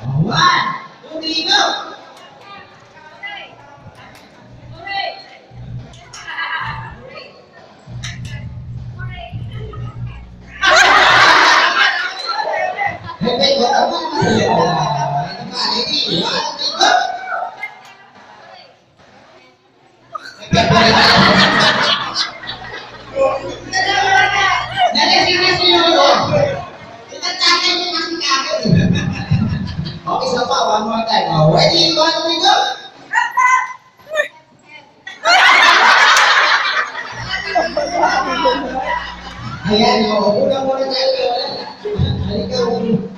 One, two, three, go! Pepe, go naman. Ito pa, ready? One, two, go! Nalasing siya yun. Itatake niyo kasi kagad. Okay, so pa, one more time. Oh, ready? One, two, go! Ayan, una muna tayo. Halika,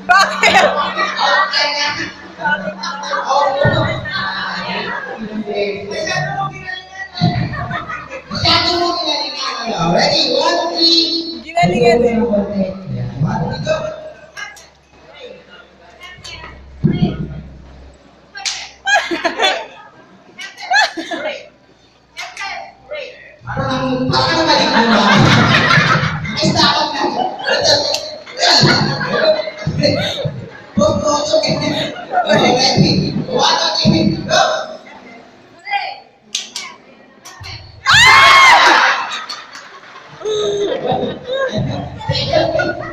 Bakit? okay na. Masyado mo ginalingan. Ready? One, three. Ginalingan eh. One, three, go! Parang balik mo na. Ay, sakot na. Ready? One, two, three, go!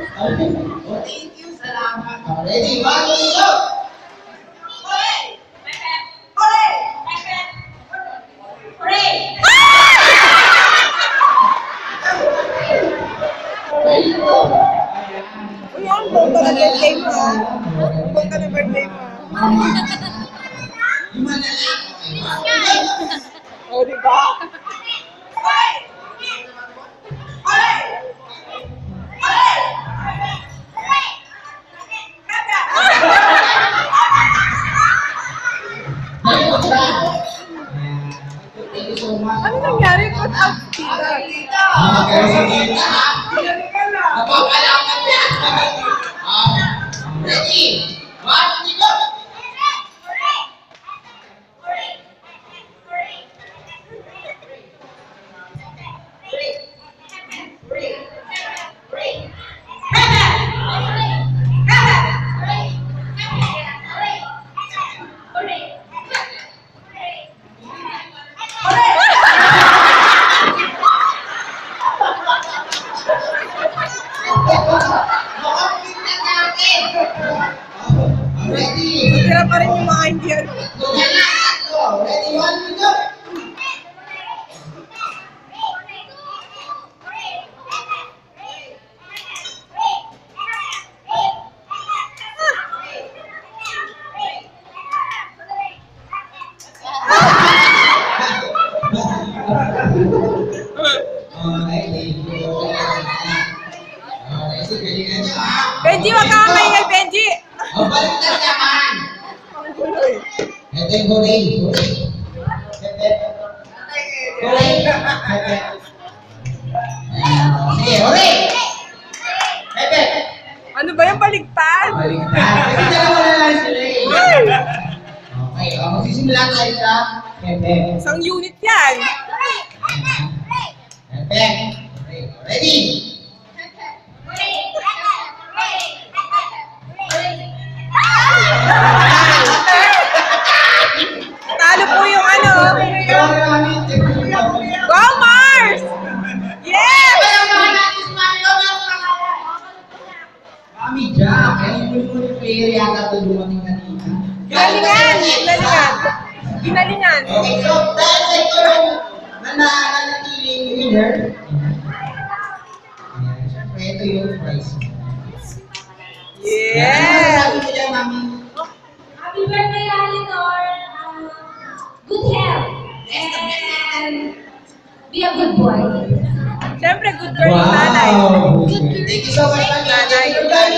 Thank you, salamat. Ready? One, two, three, go! Uy, ang bongga na birthday mo ah. Bongga na birthday mo. Lima na lang. Okay, one, two, go! O, di ba? Thank you so much. Ano nangyari? Put out kita. Napapalaman niya. Ready? One, two, go! Mukhang na natin. Ready? Tira pa rin yung mga Indian. Tugan na ako. Ready? One, two, go! Okay, thank you. Okay, so galingan niyo ha. Benji, wag ka kamaingay, Benji! O, baliktad naman. Ito yung hooray. Hooray. Pepe. Hooray. Pepe. Sige, hooray. Pepe. Ano ba yung baligtad? Baliktad. Baliktad mo na lang sila eh. Okay, magsisimula tayo sa Pepe. Isang unit yan. Pepe. Ready? Talo po yung ano. Go Mars! Yes! Mami Jack, yung player yata ito dumating kanina. Ginalingan! Ginalingan! Ginalingan! Okay, so dahil sa ito yung nananatiling winner, syempre ito yung prize. Yes! Sabi mo dyan, Mami? Happy birthday, Alinor! Good health! And be a good boy. Siyempre, good girl yung nanay. Thank you so much, Mami. Thank you guys.